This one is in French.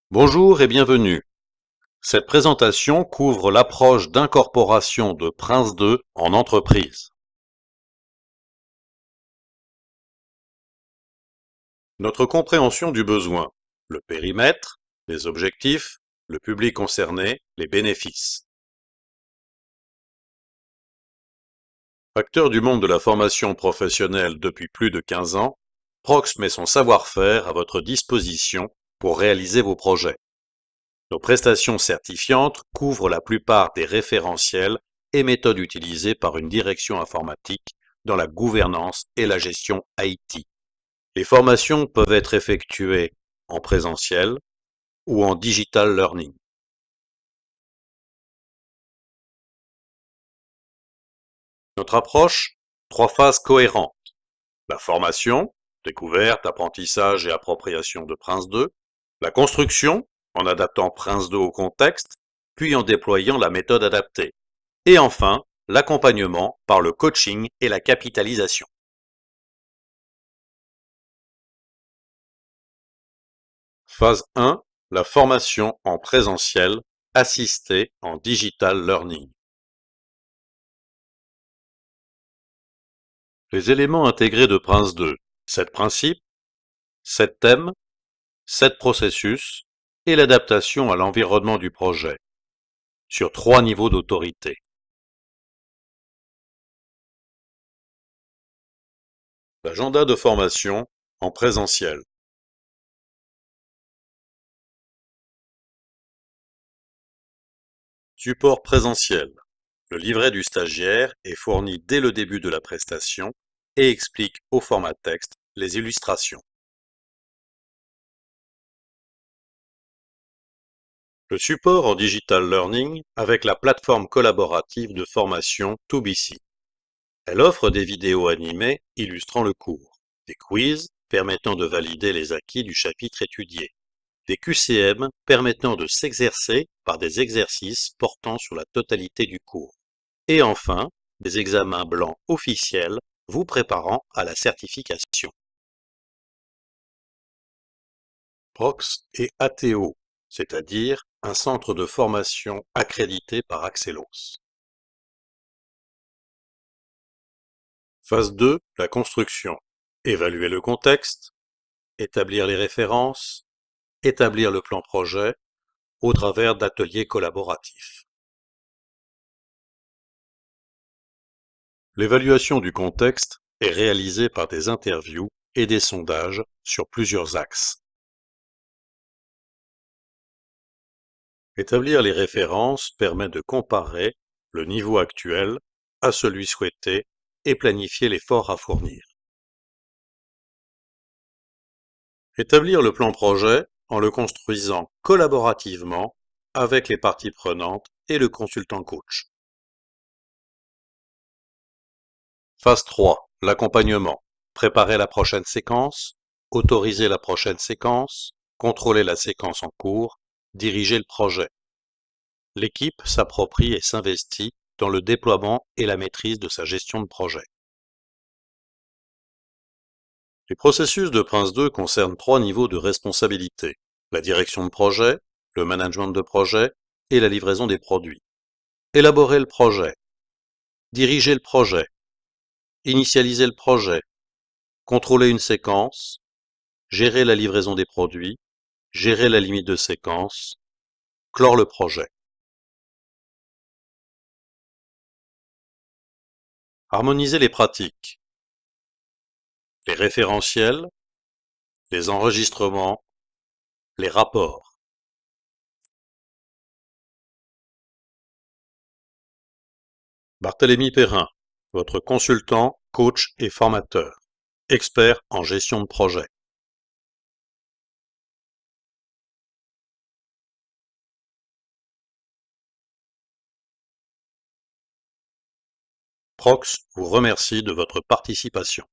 Bonjour et bienvenue. Cette présentation couvre l'approche d'incorporation de Prince2 en entreprise. Notre compréhension du besoin, le périmètre, les objectifs, le public concerné, les bénéfices. Acteur du monde de la formation professionnelle depuis plus de 15 ans, Prox met son savoir-faire à votre disposition pour réaliser vos projets. Nos prestations certifiantes couvrent la plupart des référentiels et méthodes utilisées par une direction informatique dans la gouvernance et la gestion IT. Les formations peuvent être effectuées en présentiel ou en digital learning. Notre approche, 3 phases cohérentes. La formation, découverte, apprentissage et appropriation de Prince2. La construction, en adaptant Prince2 au contexte, puis en déployant la méthode adaptée. Et enfin, l'accompagnement par le coaching et la capitalisation. Phase 1, la formation en présentiel, assistée en digital learning. Les éléments intégrés de Prince2, 7 principes, 7 thèmes, 7 processus et l'adaptation à l'environnement du projet, sur 3 niveaux d'autorité. L'agenda de formation en présentiel. Support présentiel. Le livret du stagiaire est fourni dès le début de la prestation et explique au format texte les illustrations. Le support en digital learning avec la plateforme collaborative de formation 2BC. Elle offre des vidéos animées illustrant le cours, des quiz permettant de valider les acquis du chapitre étudié, des QCM permettant de s'exercer par des exercices portant sur la totalité du cours, et enfin, des examens blancs officiels vous préparant à la certification. Prox et ATO, c'est-à-dire un centre de formation accrédité par Axelos. Phase 2, la construction. Évaluer le contexte, établir les références, établir le plan projet au travers d'ateliers collaboratifs. L'évaluation du contexte est réalisée par des interviews et des sondages sur plusieurs axes. Établir les références permet de comparer le niveau actuel à celui souhaité et planifier l'effort à fournir. Établir le plan projet en le construisant collaborativement avec les parties prenantes et le consultant coach. Phase 3, l'accompagnement. Préparer la prochaine séquence, autoriser la prochaine séquence, contrôler la séquence en cours, diriger le projet. L'équipe s'approprie et s'investit dans le déploiement et la maîtrise de sa gestion de projet. Les processus de Prince2 concernent 3 niveaux de responsabilité: la direction de projet, le management de projet et la livraison des produits. Élaborer le projet, diriger le projet, initialiser le projet, contrôler une séquence, gérer la livraison des produits, gérer la limite de séquence, clore le projet. Harmoniser les pratiques, les référentiels, les enregistrements, les rapports. Barthélemy Perrin, votre consultant, coach et formateur, expert en gestion de projet. Prox vous remercie de votre participation.